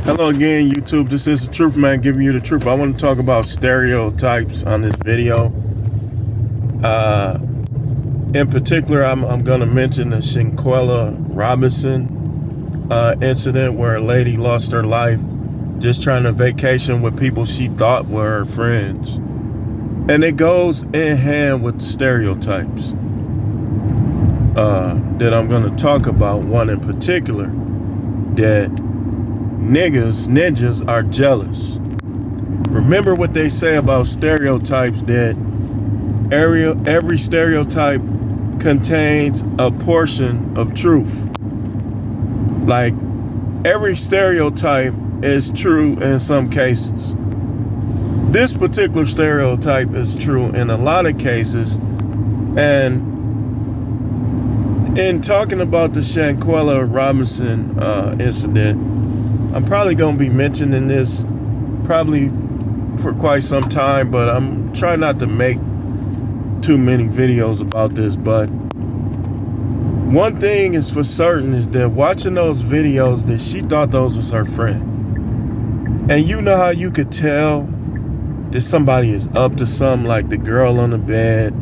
Hello again, YouTube. This is the Truth Man giving you the truth. I want to talk about stereotypes on this video. In particular, I'm going to mention the Shanquella Robinson incident where a lady lost her life just trying to vacation with people she thought were her friends. And it goes in hand with the stereotypes that I'm going to talk about. One in particular, that ninjas are jealous. Remember what they say about stereotypes, that every stereotype contains a portion of truth. Like, every stereotype is true in some cases. This particular stereotype is true in a lot of cases. And in talking about the Shanquella Robinson incident, I'm probably going to be mentioning this probably for quite some time, but I'm trying not to make too many videos about this. But one thing is for certain is that watching those videos, that she thought those was her friend. And you know how you could tell that somebody is up to something, like the girl on the bed.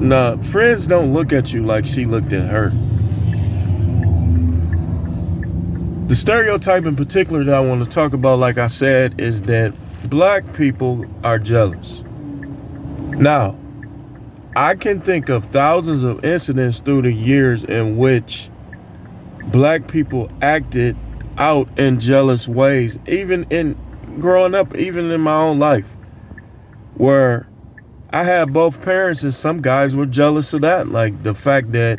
Nah, friends don't look at you like she looked at her. The stereotype in particular that I want to talk about, like I said, is that black people are jealous. Now, I can think of thousands of incidents through the years in which black people acted out in jealous ways, even in growing up, even in my own life, where I had both parents and some guys were jealous of that. Like the fact that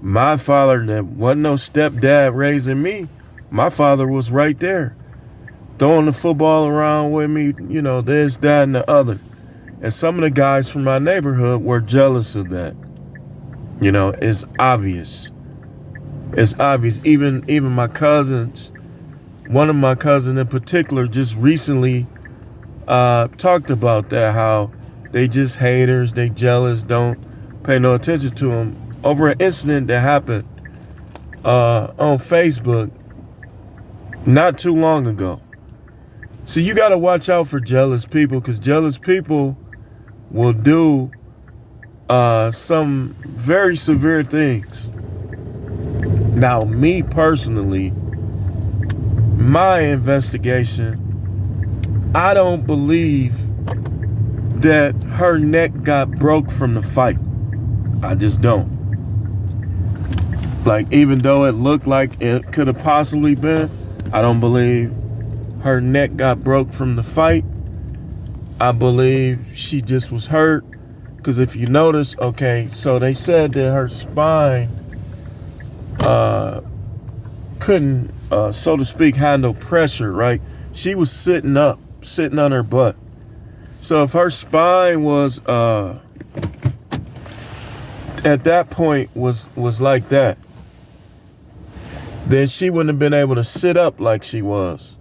my father, that wasn't no stepdad raising me, my father was right there, throwing the football around with me, you know, this, that, and the other. And some of the guys from my neighborhood were jealous of that. You know, it's obvious. It's obvious. Even my cousins, one of my cousins in particular, just recently talked about that, how they just haters, they jealous, don't pay no attention to them over an incident that happened on Facebook not too long ago. So you got to watch out for jealous people, because jealous people will do some very severe things. Now, me personally, my investigation, I don't believe that her neck got broke from the fight. I just don't. Like, even though it looked like it could have possibly been, I don't believe her neck got broke from the fight. I believe she just was hurt. Because if you notice, okay, so they said that her spine couldn't, so to speak, handle pressure, right? She was sitting up, sitting on her butt. So if her spine was, at that point, was like that, then she wouldn't have been able to sit up like she was.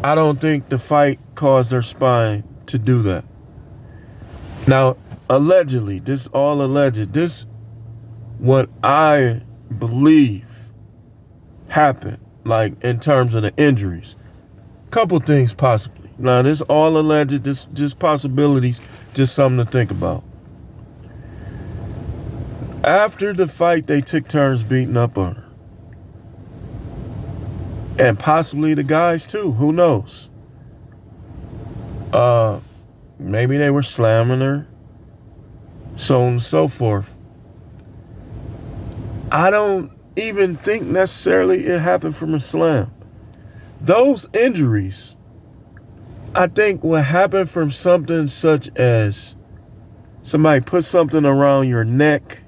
I don't think the fight caused her spine to do that. Now, allegedly, this all alleged, this what I believe happened, like in terms of the injuries. Couple things possibly. Now, this all alleged, this just possibilities, just something to think about. After the fight, they took turns beating up on her. And possibly the guys too, who knows? Maybe they were slamming her, so on and so forth. I don't even think necessarily it happened from a slam. Those injuries, I think, would happen from something such as somebody put something around your neck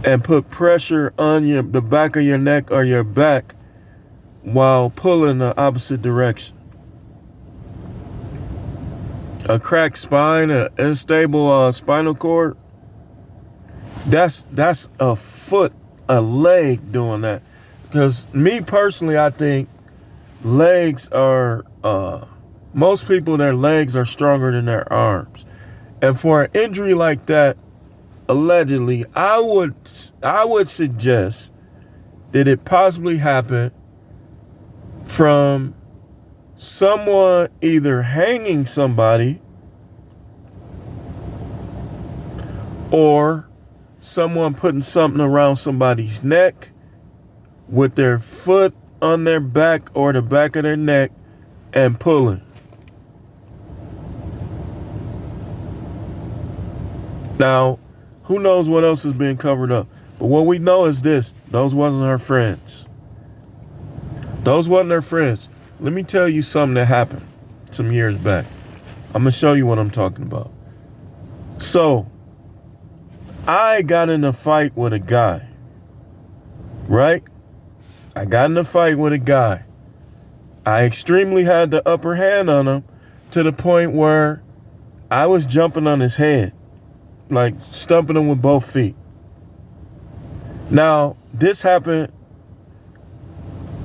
and put pressure on the back of your neck or your back while pulling the opposite direction. A cracked spine, an unstable spinal cord, that's a foot, a leg doing that. Because me personally, I think legs are, most people, their legs are stronger than their arms. And for an injury like that, allegedly, I would suggest did it possibly happen from someone either hanging somebody or someone putting something around somebody's neck with their foot on their back or the back of their neck and pulling? Now, who knows what else is being covered up? But what we know is this: those wasn't her friends. Those wasn't her friends. Let me tell you something that happened some years back. I'm going to show you what I'm talking about. So, I got in a fight with a guy, right? I got in a fight with a guy. I extremely had the upper hand on him to the point where I was jumping on his head, like stumping him with both feet. Now, this happened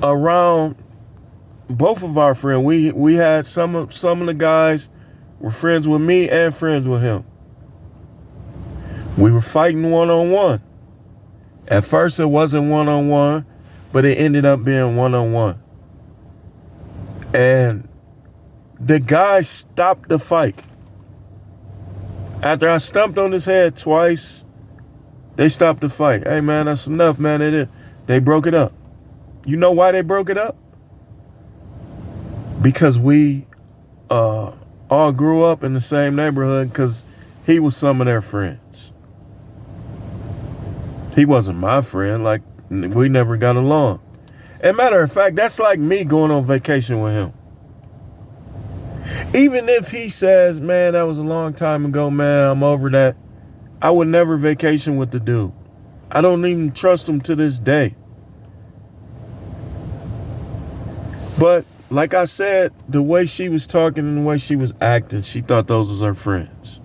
around both of our friends. We had some of the guys were friends with me and friends with him. We were fighting one-on-one. At first it wasn't one-on-one, but it ended up being one-on-one. And the guy stopped the fight. After I stumped on his head twice, they stopped the fight. Hey man, that's enough, man. They broke it up. You know why they broke it up? Because we all grew up in the same neighborhood, because he was some of their friends. He wasn't my friend. Like, we never got along. And matter of fact, that's like me going on vacation with him. Even if he says, man, that was a long time ago, man, I'm over that, I would never vacation with the dude. I don't even trust him to this day. But like I said, the way she was talking and the way she was acting, she thought those was her friends.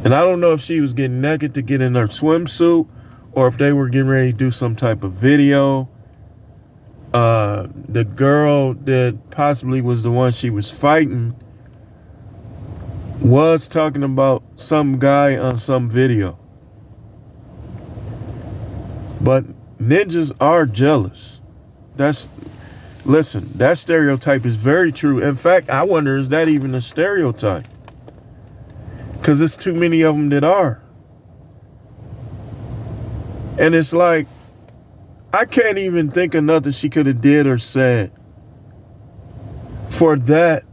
And I don't know if she was getting naked to get in her swimsuit or if they were getting ready to do some type of video. The girl that possibly was the one she was fighting was talking about some guy on some video. But ninjas are jealous. Listen, that stereotype is very true. In fact, I wonder, is that even a stereotype? Because there's too many of them that are. And it's like, I can't even think of nothing she could have did or said for that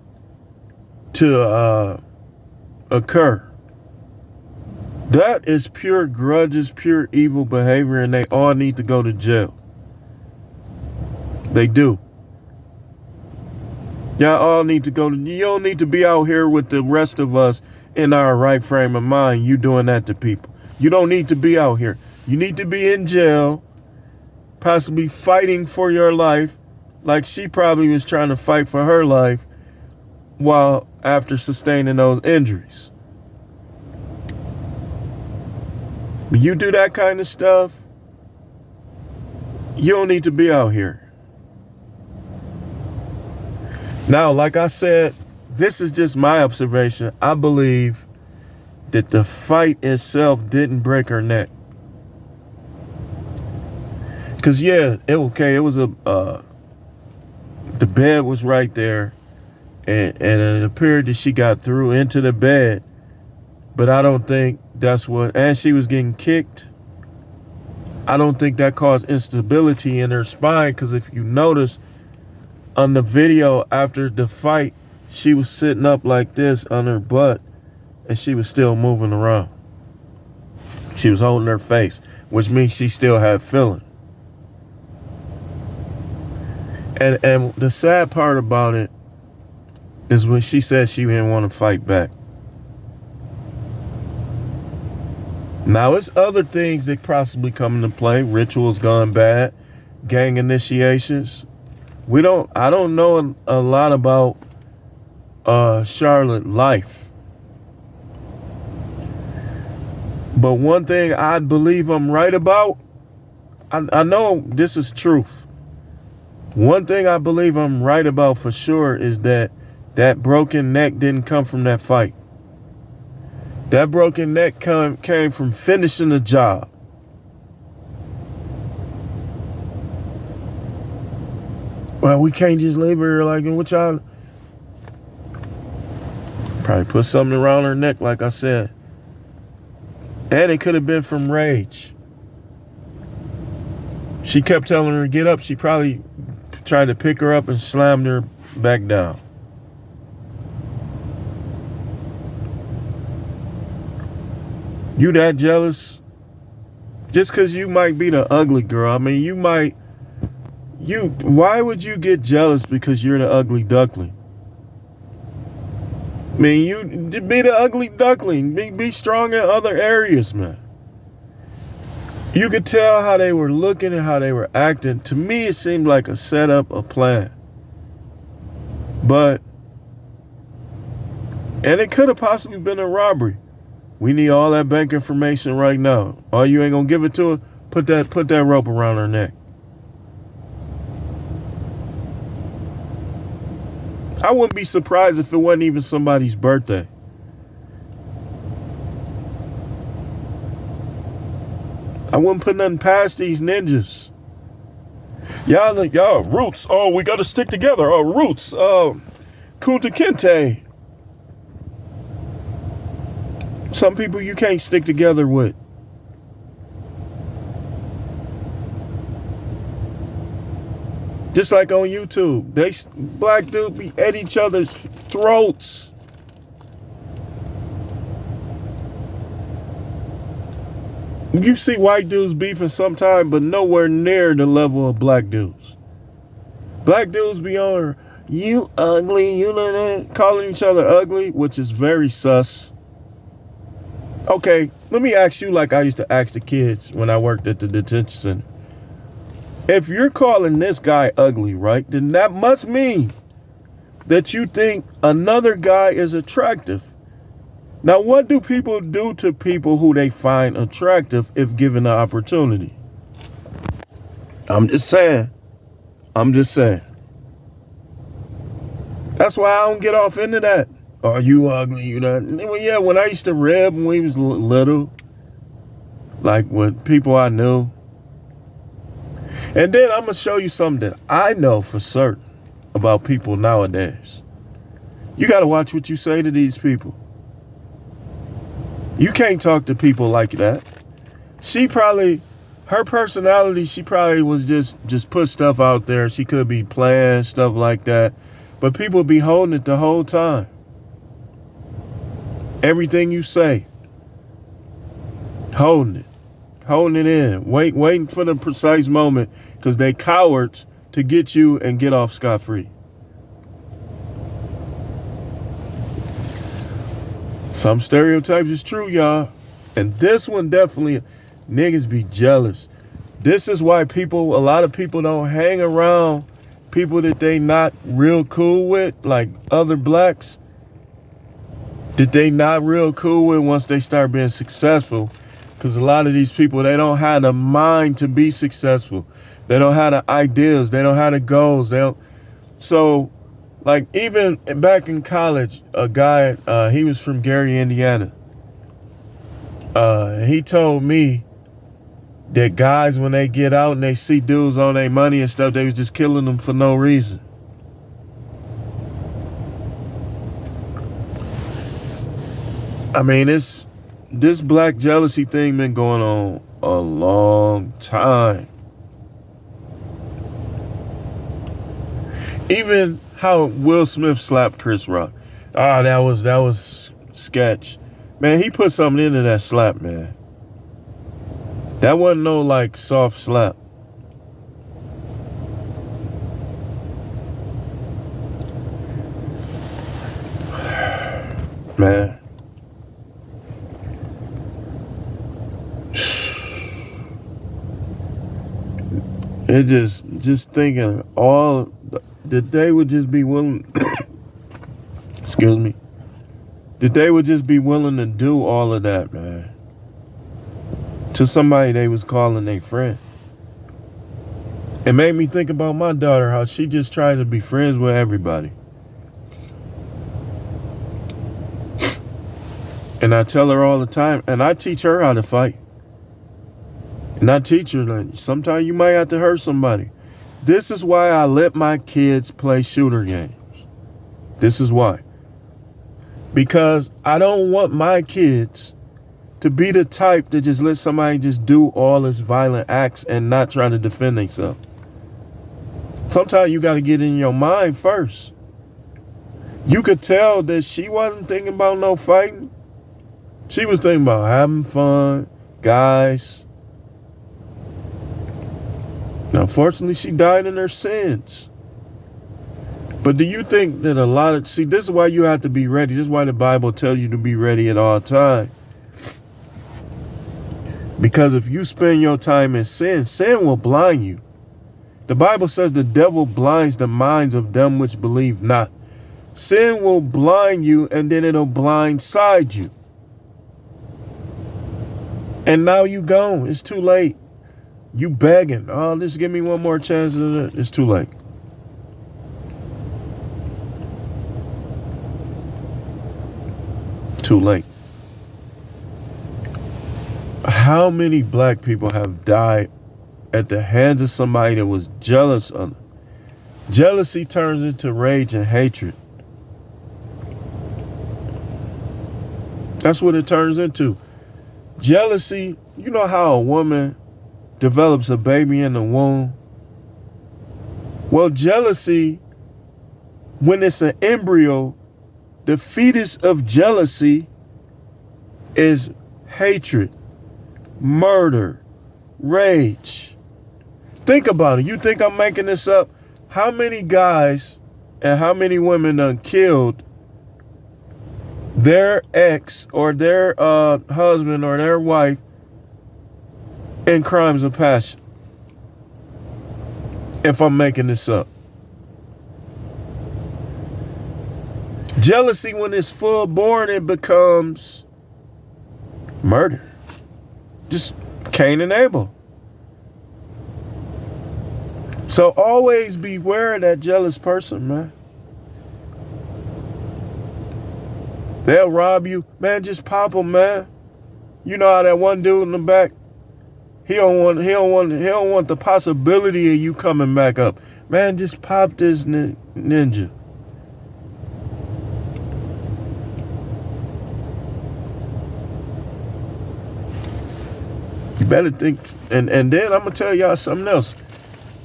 to occur. That is pure grudges, pure evil behavior, and they all need to go to jail. They do. Y'all all need to go to, you don't need to be out here with the rest of us in our right frame of mind, you doing that to people. You don't need to be out here. You need to be in jail, possibly fighting for your life, like she probably was trying to fight for her life while after sustaining those injuries. When you do that kind of stuff, you don't need to be out here. Now, like I said, this is just my observation. I believe that the fight itself didn't break her neck. Because, yeah, it was the bed was right there, and it appeared that she got through into the bed, but I don't think that's what, and she was getting kicked. I don't think that caused instability in her spine, because if you notice on the video after the fight, she was sitting up like this on her butt, and she was still moving around. She was holding her face, which means she still had feeling. And the sad part about it is when she said she didn't want to fight back. Now, it's other things that possibly come into play. Rituals gone bad, gang initiations. I don't know a lot about Charlotte life. But one thing I believe I'm right about, I know this is truth. One thing I believe I'm right about for sure is that broken neck didn't come from that fight. That broken neck came from finishing the job. Well, we can't just leave her like, what y'all? Probably put something around her neck, like I said. And it could have been from rage. She kept telling her to get up. She probably tried to pick her up and slammed her back down. You that jealous? Just because you might be the ugly girl. I mean, why would you get jealous because you're the ugly duckling? I mean, you be the ugly duckling. Be strong in other areas, man. You could tell how they were looking and how they were acting. To me, it seemed like a setup, a plan. And it could have possibly been a robbery. We need all that bank information right now. Oh, you ain't gonna give it to her? Put that rope around her neck. I wouldn't be surprised if it wasn't even somebody's birthday. I wouldn't put nothing past these ninjas. Y'all, Roots. Oh, we gotta stick together. Oh, Roots. Kunta Kinte. Some people you can't stick together with. Just like on YouTube, black dudes be at each other's throats. You see white dudes beefing sometime, but nowhere near the level of black dudes. Black dudes be on her, you ugly, you know, calling each other ugly, which is very sus. Okay, let me ask you like I used to ask the kids when I worked at the detention center. If you're calling this guy ugly, right, then that must mean that you think another guy is attractive. Now, what do people do to people who they find attractive if given the opportunity? I'm just saying. That's why I don't get off into that. Are you ugly? You know? Well, yeah, when I used to rib when we was little, like with people I knew. And then I'm going to show you something that I know for certain about people nowadays. You got to watch what you say to these people. You can't talk to people like that. Her personality, she probably was just put stuff out there. She could be playing, stuff like that. But people be holding it the whole time. Everything you say, holding it in, waiting for the precise moment because they cowards to get you and get off scot-free. Some stereotypes is true, y'all. And this one definitely, niggas be jealous. This is why a lot of people don't hang around people that they not real cool with, like other blacks. That they not real cool with once they start being successful. Because a lot of these people, they don't have the mind to be successful. They don't have the ideas. They don't have the goals. So, like, even back in college, a guy, he was from Gary, Indiana. He told me that guys, when they get out and they see dudes on their money and stuff, they was just killing them for no reason. I mean, this black jealousy thing been going on a long time. Even how Will Smith slapped Chris Rock. That was sketch. Man, he put something into that slap, man. That wasn't no like soft slap. Man. It just thinking all that they would just be willing excuse me. That they would just be willing to do all of that, man. To somebody they was calling their friend. It made me think about my daughter, how she just tried to be friends with everybody. And I tell her all the time, and I teach her how to fight. And I teach her that sometimes you might have to hurt somebody. This is why I let my kids play shooter games. This is why. Because I don't want my kids to be the type to just let somebody just do all this violent acts and not try to defend themselves. Sometimes you got to get in your mind first. You could tell that she wasn't thinking about no fighting. She was thinking about having fun, guys. Now, unfortunately, she died in her sins. But do you think that see, this is why you have to be ready. This is why the Bible tells you to be ready at all times. Because if you spend your time in sin, sin will blind you. The Bible says the devil blinds the minds of them which believe not. Sin will blind you, and then it'll blindside you. And now you gone. It's too late. You begging. Oh, just give me one more chance. It's too late. Too late. How many black people have died at the hands of somebody that was jealous of them? Jealousy turns into rage and hatred. That's what it turns into. Jealousy, you know how a woman develops a baby in the womb? Well, jealousy, when it's an embryo, the fetus of jealousy is hatred, murder, rage. Think about it. You think I'm making this up? How many guys and how many women done killed their ex or their husband or their wife in crimes of passion? If I'm making this up. Jealousy, when it's full born, it becomes murder. Just Cain and Abel. So always beware of that jealous person, man. They'll rob you. Man, just pop them, man. You know how that one dude in the back, he don't want the possibility of you coming back up. Man, just pop this ninja. You better think, and then I'm gonna tell y'all something else.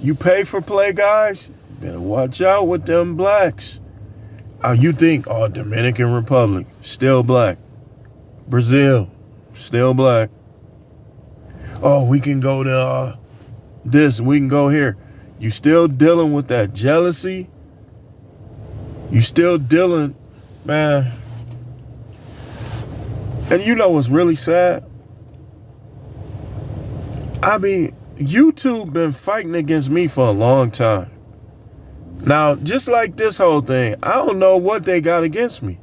You pay for play, guys. You better watch out with them blacks. You think, Dominican Republic, still black. Brazil, still black. Oh, we can go to this, we can go here. You still dealing with that jealousy? You still dealing, man. And you know what's really sad? I mean, YouTube been fighting against me for a long time. Now, just like this whole thing, I don't know what they got against me.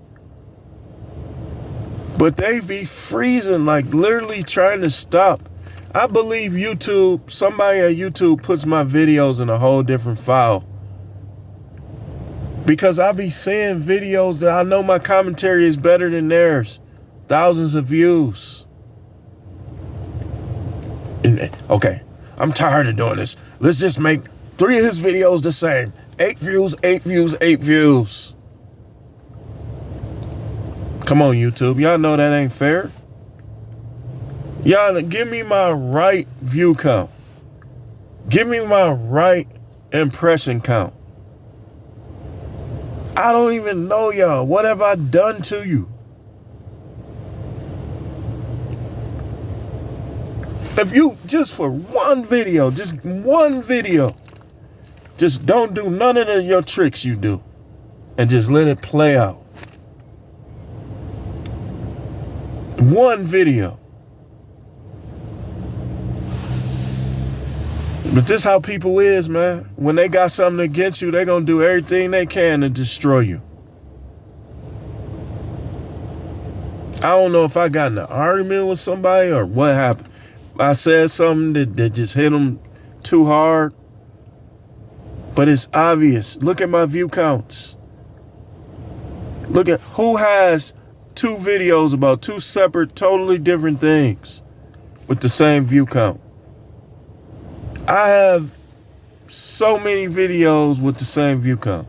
But they be freezing, like literally trying to stop. I believe YouTube, somebody at YouTube puts my videos in a whole different file. Because I be seeing videos that I know my commentary is better than theirs. Thousands of views. Okay, I'm tired of doing this. Let's just make 3 of his videos the same. 8 views, 8 views, 8 views. Come on, YouTube. Y'all know that ain't fair. Y'all give me my right view count. Give me my right impression count. I don't even know y'all. What have I done to you? If you, just for one video, just one video, just don't do none of your tricks you do and just let it play out. One video. But this how people is, man. When they got something against you, they gonna do everything they can to destroy you. I don't know if I got in an argument with somebody or what happened. I said something that just hit them too hard. But it's obvious. Look at my view counts. Look at who has 2 videos about 2 separate, totally different things with the same view count. I have so many videos with the same view count.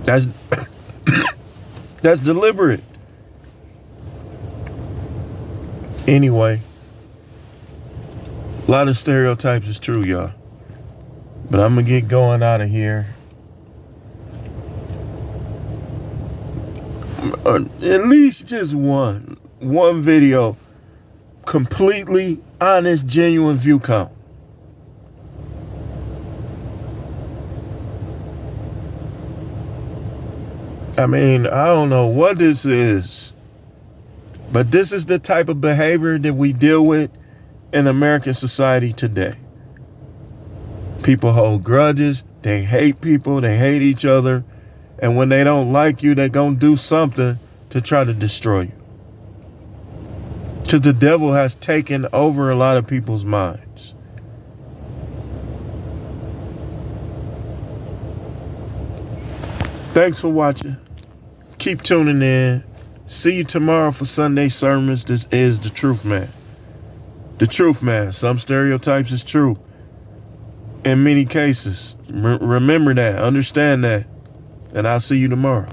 That's that's deliberate. Anyway, a lot of stereotypes is true, y'all. But I'm gonna get going out of here. At least just one video, completely honest, genuine view count. I mean, I don't know what this is, but this is the type of behavior that we deal with in American society today. People hold grudges, they hate people, they hate each other, and when they don't like you, they're gonna do something to try to destroy you. Because the devil has taken over a lot of people's minds. Thanks for watching. Keep tuning in. See you tomorrow for Sunday sermons. This is The Truth Man. The Truth Man. Some stereotypes is true in many cases. Remember that. Understand that. And I'll see you tomorrow.